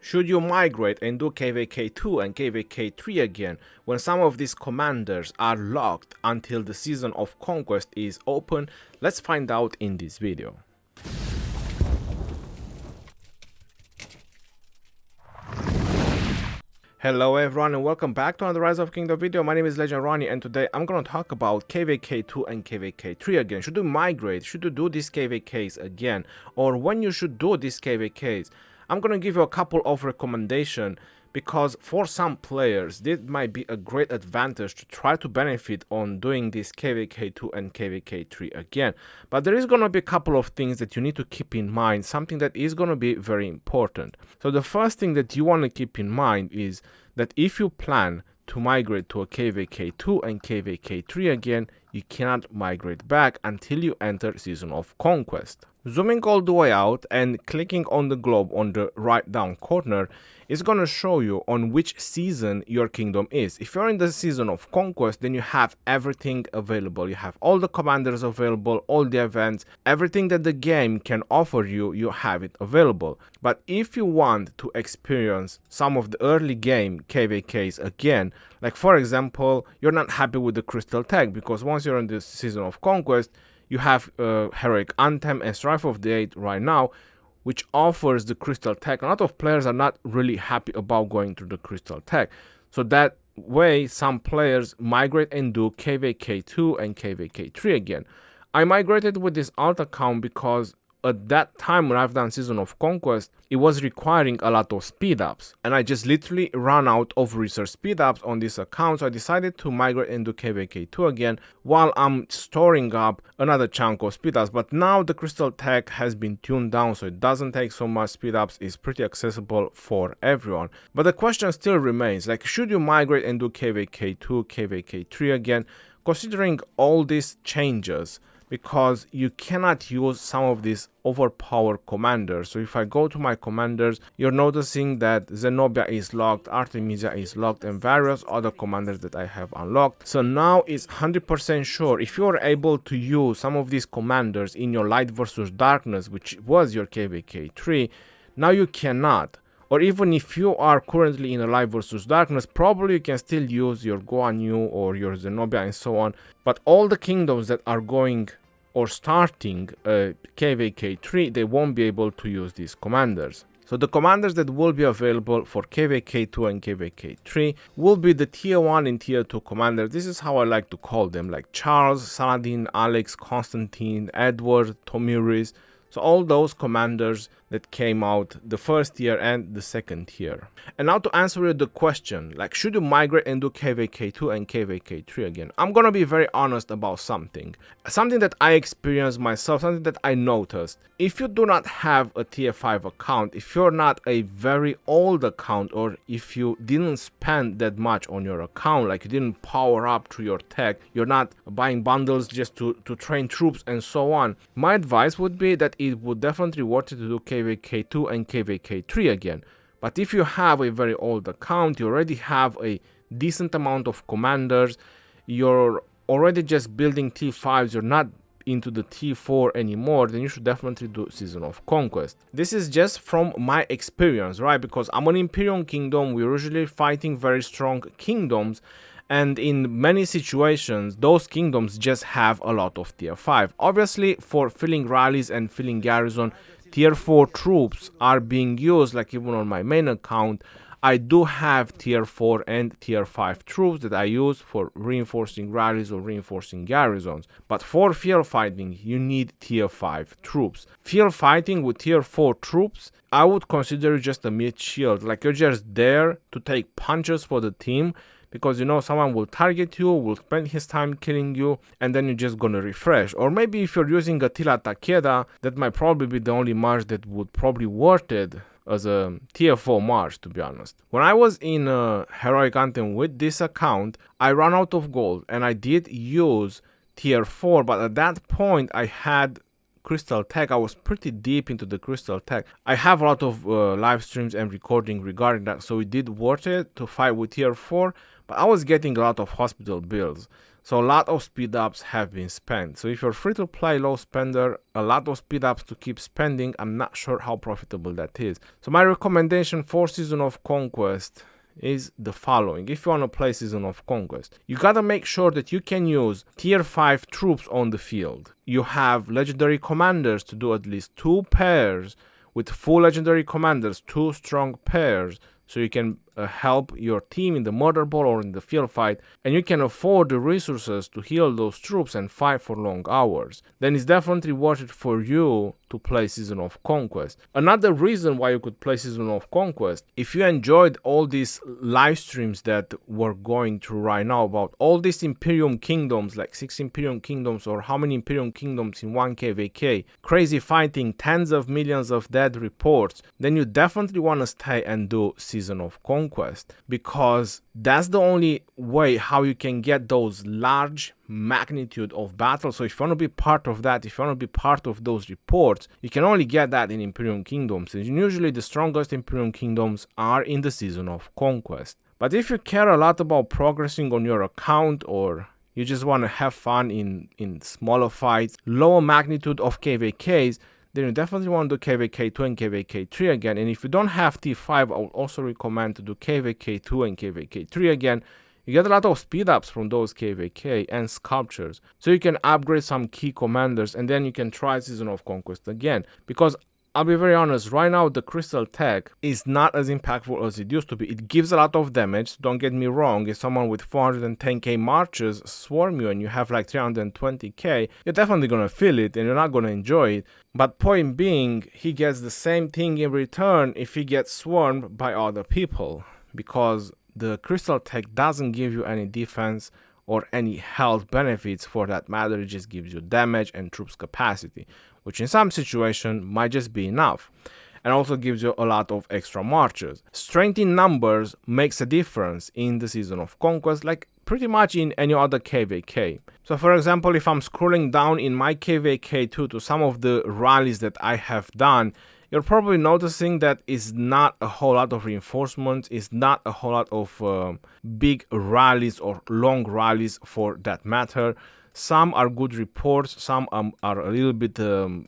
Should you migrate and do KvK 2 and KvK 3 again when some of these commanders are locked until the season of conquest is open? Let's find out in this video. Hello everyone and welcome back to another Rise of Kingdom video. My name is Legend Ronnie and today I'm gonna talk about KvK 2 and KvK 3 again. Should you migrate? Should you do these KvKs again? Or when you should do these KvKs? I'm gonna give you a couple of recommendations because for some players this might be a great advantage to try to benefit on doing this KvK 2 and KvK 3 again. But there is gonna be a couple of things that you need to keep in mind, something that is gonna be very important. So the first thing that you want to keep in mind is that if you plan to migrate to a KvK 2 and KvK 3 again, you cannot migrate back until you enter Season of Conquest. Zooming all the way out and clicking on the globe on the right down corner is going to show you on which season your kingdom is. If you're in the Season of Conquest, then you have everything available. You have all the commanders available, all the events, everything that the game can offer you, you have it available. But if you want to experience some of the early game KvKs again, like for example, you're not happy with the Crystal Tag because once you're in the Season of Conquest, you have Heroic Anthem and Strife of the Eight right now, which offers the Crystal Tag. A lot of players are not really happy about going through the Crystal Tag. So that way, some players migrate and do KvK 2 and KvK 3 again. I migrated with this alt account because at that time when I've done Season of Conquest, it was requiring a lot of speed ups and I just literally ran out of research speed ups on this account, so I decided to migrate and do KvK 2 again while I'm storing up another chunk of speed ups. But now the Crystal Tag has been tuned down, so it doesn't take so much speed ups, it's pretty accessible for everyone. But the question still remains, like, should you migrate and do KvK 2, KvK 3 again, considering all these changes? Because you cannot use some of these overpowered commanders. So if I go to my commanders, you're noticing that Zenobia is locked, Artemisia is locked, and various other commanders that I have unlocked. So now it's 100% sure if you're able to use some of these commanders in your Light versus Darkness, which was your KvK 3, now you cannot. Or even if you are currently in a Light versus Darkness, probably you can still use your Guan Yu or your Zenobia and so on. But all the kingdoms that are going or starting KvK 3, they won't be able to use these commanders. So the commanders that will be available for KvK 2 and KvK 3 will be the tier 1 and tier 2 commanders. This is how I like to call them, like Charles, Saladin, Alex, Constantine, Edward, Tomiris. So all those commanders that came out the first year and the second year. And now to answer the question, like, should you migrate and do KvK 2 and KvK 3 again? I'm gonna be very honest about something that I experienced myself, something that I noticed. If you do not have a tier 5 account, if you're not a very old account, or if you didn't spend that much on your account, like you didn't power up through your tech, you're not buying bundles just to train troops and so on, my advice would be that it would definitely worth it to do KvK 2 and KvK 3 again. But if you have a very old account, you already have a decent amount of commanders, you're already just building T5s, you're not into the T4 anymore, then you should definitely do Season of Conquest. This is just from my experience, right? Because I'm an Imperial Kingdom, we're usually fighting very strong kingdoms, and in many situations, those kingdoms just have a lot of tier 5. Obviously, for filling rallies and filling garrison, tier 4 troops are being used, like even on my main account. I do have tier 4 and tier 5 troops that I use for reinforcing rallies or reinforcing garrisons. But for field fighting, you need tier 5 troops. Field fighting with tier 4 troops, I would consider just a mid shield. Like, you're just there to take punches for the team, because you know someone will target you, will spend his time killing you, and then you're just gonna refresh. Or maybe if you're using Attila Takeda, that might probably be the only Mars that would probably worth it as a tier 4 Mars, to be honest. When I was in Heroic Anthem with this account, I ran out of gold and I did use tier 4, but at that point I had Crystal Tag. I was pretty deep into the Crystal Tag. I have a lot of live streams and recording regarding that, so it did worth it to fight with tier 4, but I was getting a lot of hospital bills. So a lot of speed ups have been spent. So if you're free to play low spender, a lot of speed ups to keep spending, I'm not sure how profitable that is. So my recommendation for Season of Conquest is the following. If you want to play Season of Conquest, you gotta make sure that you can use tier 5 troops on the field. You have legendary commanders to do at least 2 pairs with full legendary commanders, 2 strong pairs, so you can help your team in the murder ball or in the field fight, and you can afford the resources to heal those troops and fight for long hours. Then it's definitely worth it for you to play Season of Conquest. Another reason why you could play Season of Conquest, if you enjoyed all these live streams that we're going through right now about all these Imperium Kingdoms, like 6 Imperium Kingdoms or how many Imperium Kingdoms in 1 KvK, crazy fighting, tens of millions of dead reports, then you definitely want to stay and do Season of Conquest, because that's the only way how you can get those large magnitude of battles. So if you want to be part of that, if you want to be part of those reports, you can only get that in Imperium Kingdoms, and usually the strongest Imperium Kingdoms are in the Season of Conquest. But if you care a lot about progressing on your account, or you just want to have fun in smaller fights, lower magnitude of KvKs, then you definitely want to do KvK 2 and KvK 3 again. And if you don't have T5, I would also recommend to do KvK 2 and KvK 3 again. You get a lot of speed ups from those KvK and sculptures, so you can upgrade some key commanders, and then you can try Season of Conquest again. Because I'll be very honest, right now the crystal tech is not as impactful as it used to be. It gives a lot of damage, so don't get me wrong. If someone with 410k marches swarm you and you have like 320k, you're definitely gonna feel it and you're not gonna enjoy it. But point being, he gets the same thing in return if he gets swarmed by other people, because the crystal tech doesn't give you any defense or any health benefits for that matter. It just gives you damage and troops capacity, which in some situation might just be enough, and also gives you a lot of extra marches. Strength in numbers makes a difference in the Season of Conquest, like pretty much in any other KvK. So for example, if I'm scrolling down in my KvK 2 to some of the rallies that I have done, you're probably noticing that it's not a whole lot of reinforcements, it's not a whole lot of big rallies or long rallies for that matter. Some are good reports, some are a little bit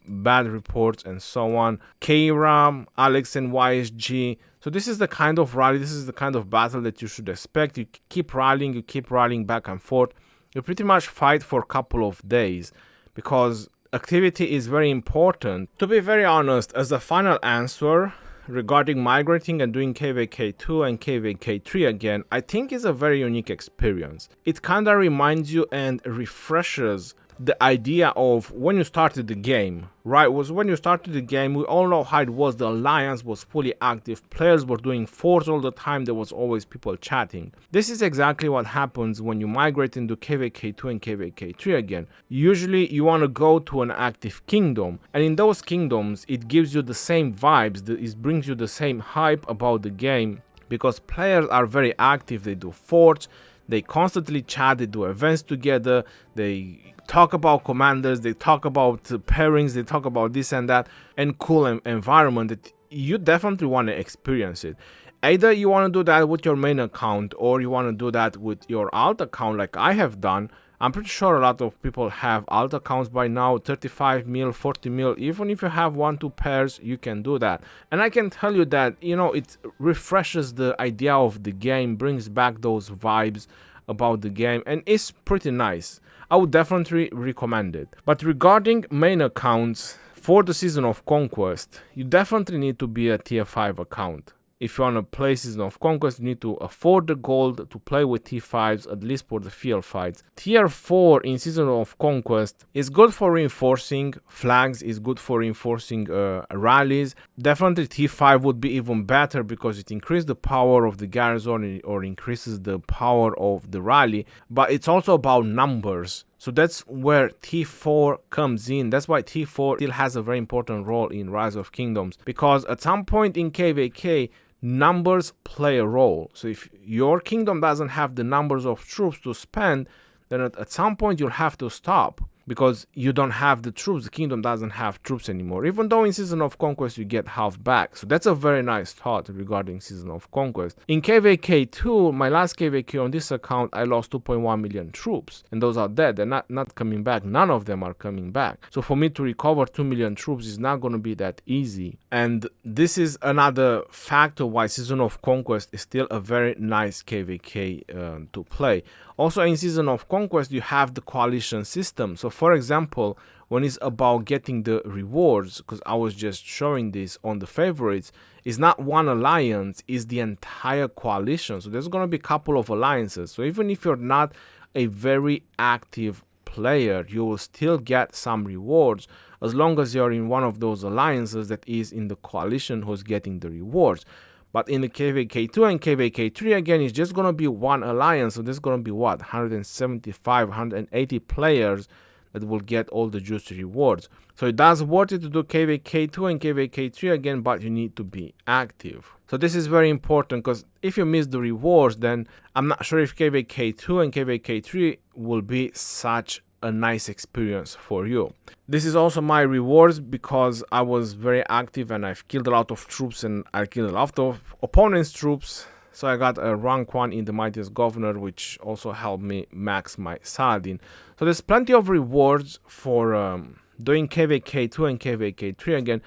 bad reports, and so on. Keira, Alex and YSG. So this is the kind of rally, this is the kind of battle that you should expect. You keep rallying back and forth. You pretty much fight for a couple of days, because activity is very important. To be very honest, as a final answer regarding migrating and doing KvK 2 and KvK 3 again, I think is a very unique experience. It kinda reminds you and refreshes the idea of when you started the game, right? Was when you started the game, we all know how it was. The alliance was fully active, players were doing forts all the time, there was always people chatting. This is exactly what happens when you migrate into KvK 2 and KvK 3 again. Usually you want to go to an active kingdom, and in those kingdoms it gives you the same vibes, it brings you the same hype about the game, because players are very active, they do forts, they constantly chat, they do events together, they talk about commanders, they talk about pairings, they talk about this and that, and cool environment that you definitely want to experience it. Either you want to do that with your main account, or you want to do that with your alt account like I have done. I'm pretty sure a lot of people have alt accounts by now, 35 mil, 40 mil. Even if you have 1-2 pairs, you can do that. And I can tell you that, you know, it refreshes the idea of the game, brings back those vibes about the game, and it's pretty nice. I would definitely recommend it. But regarding main accounts for the Season of Conquest, you definitely need to be a tier 5 account. If you want to play Season of Conquest, you need to afford the gold to play with T5s, at least for the field fights. Tier 4 in Season of Conquest is good for reinforcing flags, is good for reinforcing rallies. Definitely T5 would be even better, because it increases the power of the garrison or increases the power of the rally, but it's also about numbers. So that's where T4 comes in. That's why T4 still has a very important role in Rise of Kingdoms, because at some point in KvK, numbers play a role. So if your kingdom doesn't have the numbers of troops to spend, then at some point you'll have to stop, because you don't have the troops. The kingdom doesn't have troops anymore, even though in Season of Conquest you get half back. So that's a very nice thought regarding Season of Conquest. In KvK 2, my last KvK on this account, I lost 2.1 million troops, and those are dead. They're not coming back. None of them are coming back. So for me to recover 2 million troops is not going to be that easy. And this is another factor why Season of Conquest is still a very nice KvK to play. Also in Season of Conquest you have the coalition system. So for example, when it's about getting the rewards, because I was just showing this on the favorites, it's not one alliance, it's the entire coalition. So there's going to be a couple of alliances. So even if you're not a very active player, you will still get some rewards as long as you're in one of those alliances that is in the coalition who's getting the rewards. But in the KvK 2 and KvK 3, again, it's just going to be one alliance. So there's going to be, what, 175, 180 players that will get all the juicy rewards. So it does worth it to do KvK 2 and KvK 3 again, but you need to be active. So this is very important, because if you miss the rewards, then I'm not sure if KvK 2 and KvK 3 will be such a nice experience for you. This is also my rewards, because I was very active and I've killed a lot of troops and I killed a lot of opponents' troops. So I got a rank 1 in the Mightiest Governor, which also helped me max my Saladin. So there's plenty of rewards for doing KvK 2 and KvK 3 again.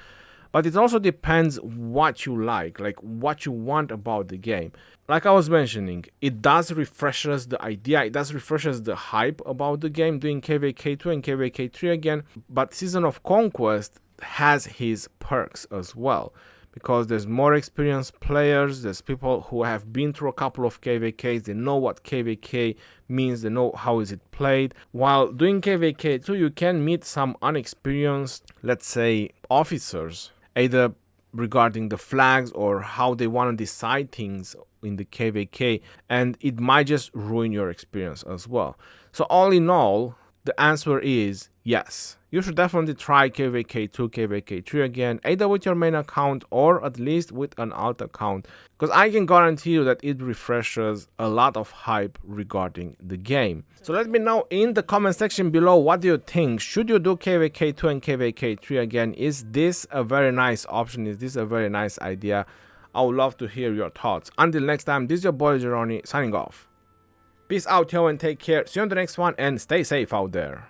But it also depends what you like what you want about the game. Like I was mentioning, it does refreshes the idea, it does refreshes the hype about the game, doing KvK 2 and KvK 3 again. But Season of Conquest has his perks as well, because there's more experienced players, there's people who have been through a couple of KvKs, they know what KvK means, they know how is it played. While doing KvK 2, you can meet some unexperienced, let's say, officers, either regarding the flags or how they want to decide things in the KvK, and it might just ruin your experience as well. So all in all, the answer is yes. You should definitely try KvK 2, KvK 3 again, either with your main account or at least with an alt account, because I can guarantee you that it refreshes a lot of hype regarding the game. So let me know in the comment section below, what do you think? Should you do KvK 2 and KvK 3 again? Is this a very nice option? Is this a very nice idea? I would love to hear your thoughts. Until next time, this is your boy Jeroni signing off. Peace out, yo, and take care. See you on the next one, and stay safe out there.